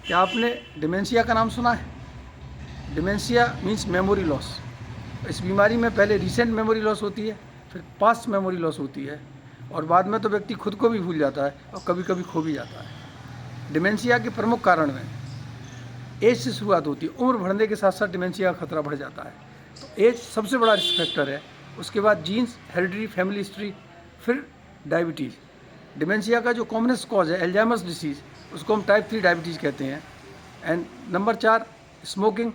क्या आपने डिमेंशिया का नाम सुना है? Dementia means memory loss. इस बीमारी में पहले रिसेंट मेमोरी लॉस होती है, फिर पास्ट मेमोरी लॉस होती है, और बाद में तो व्यक्ति खुद को भी भूल जाता है और कभी कभी खो भी जाता है। डिमेंशिया के प्रमुख कारण में एज से शुरुआत होती है। उम्र बढ़ने के साथ साथ डिमेंशिया का खतरा बढ़ जाता है। तो एज सबसे बड़ा रिस्क फैक्टर है। उसके बाद जीन्स, हेरिडिटी, फैमिली हिस्ट्री, फिर डायबिटीज़। डिमेंशिया का जो कॉमनेस्ट कॉज है एल्जाइमर्स डिसीज़, उसको हम टाइप 3 डायबिटीज़ कहते हैं। And number 4, smoking,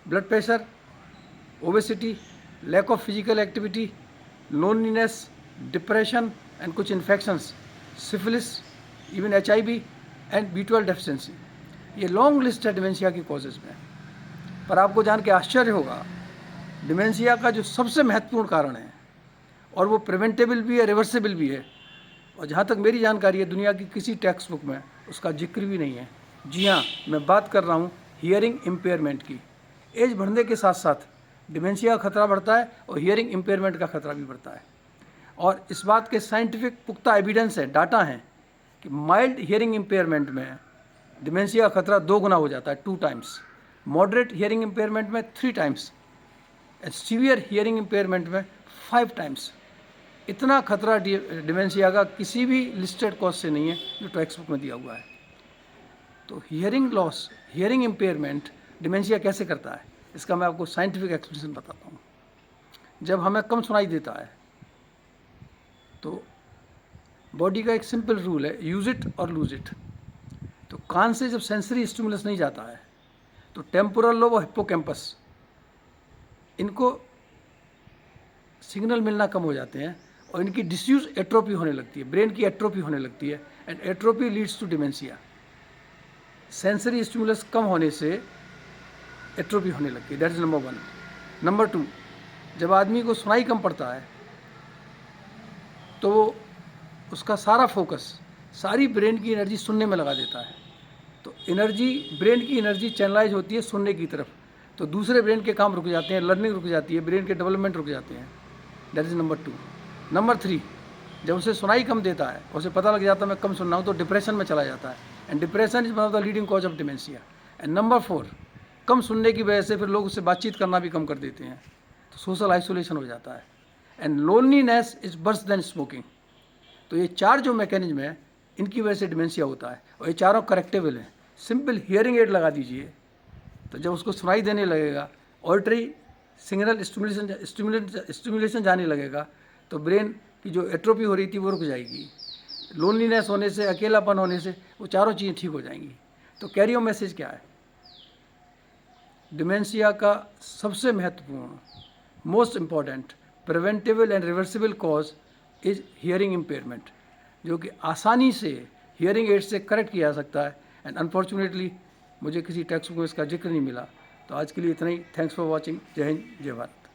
blood pressure, obesity, lack of physical activity, loneliness, depression and कुछ infections, syphilis, even HIV and B12 deficiency. ये लॉन्ग लिस्ट है डिमेंशिया की कॉजेज़ में। पर आपको जान के आश्चर्य होगा, डिमेंशिया का जो सबसे महत्वपूर्ण कारण है, और वो प्रिवेंटेबल भी है, रिवर्सेबल भी है, और जहाँ तक मेरी जानकारी है दुनिया की किसी टेक्स्ट बुक में उसका जिक्र भी नहीं है। जी हाँ, मैं बात कर रहा हूँ हियरिंग इम्पेयरमेंट की। एज बढ़ने के साथ साथ डिमेंशिया का खतरा बढ़ता है और हियरिंग इम्पेयरमेंट का खतरा भी बढ़ता है। और इस बात के साइंटिफिक पुख्ता एविडेंस है, डाटा है कि माइल्ड हियरिंग इम्पेयरमेंट में डिमेंशिया का खतरा 2 गुना हो जाता है, 2 टाइम्स। मॉडरेट हियरिंग इम्पेयरमेंट में 3 times, and severe hearing impairment में 5 टाइम्स। इतना खतरा डिमेंशिया का किसी भी लिस्टेड कॉज से नहीं है जो टेक्स्ट बुक में दिया हुआ है। तो hearing loss, hearing impairment dementia कैसे करता है, इसका मैं आपको साइंटिफिक एक्सप्लेनेशन बताता हूँ। जब हमें कम सुनाई देता है तो बॉडी का एक सिंपल रूल है, यूज इट और लूज इट। तो कान से जब सेंसरी स्टिमुलस नहीं जाता है तो टेम्पोरल लोब और हिप्पोकैम्पस, इनको सिग्नल मिलना कम हो जाते हैं और इनकी डिस्यूज एट्रोपी होने लगती है, ब्रेन की एट्रोपी होने लगती है, and atrophy leads to dementia. Sensory stimulus कम होने से एट्रोपी होने लगती है, दैट इज नंबर 1। नंबर 2, जब आदमी को सुनाई कम पड़ता है तो उसका सारा फोकस, सारी ब्रेन की एनर्जी सुनने में लगा देता है। तो एनर्जी, ब्रेन की एनर्जी चैनलाइज होती है सुनने की तरफ, तो दूसरे ब्रेन के काम रुक जाते हैं, लर्निंग रुक जाती है, ब्रेन के डेवलपमेंट रुक जाते हैं। That is number 2। नंबर 3, जब उसे सुनाई कम देता है, उसे पता लग जाता है मैं कम सुन रहा हूँ, तो डिप्रेशन में चला जाता है, and depression is one of the leading cause of dementia. And number 4, कम सुनने की वजह से फिर लोग उससे बातचीत करना भी कम कर देते हैं, तो सोशल आइसोलेशन हो जाता है, and loneliness is worse than smoking. तो ये 4 जो मैकेनिज्म है, इनकी वजह से डिमेंशिया होता है, और ये चारों करेक्टेबल हैं। सिंपल हियरिंग एड लगा दीजिए, तो जब उसको सुनाई देने लगेगा, ऑडिटरी सिग्नल स्टिमुलेशन जाने लगेगा, तो ब्रेन की जो एट्रोपी हो रही थी वो रुक जाएगी। लोनलीनेस होने से, अकेलापन होने से वो चारों चीज़ें ठीक हो जाएंगी। तो कैरियर मैसेज क्या है? डिमेंशिया का सबसे महत्वपूर्ण, most important, preventable and reversible cause is hearing impairment, जो कि आसानी से हियरिंग एड से करेक्ट किया जा सकता है। एंड अनफॉर्चुनेटली मुझे किसी टेक्स्ट बुक में इसका जिक्र नहीं मिला। तो आज के लिए इतना ही। Thanks for watching. जय हिंद, जय भारत।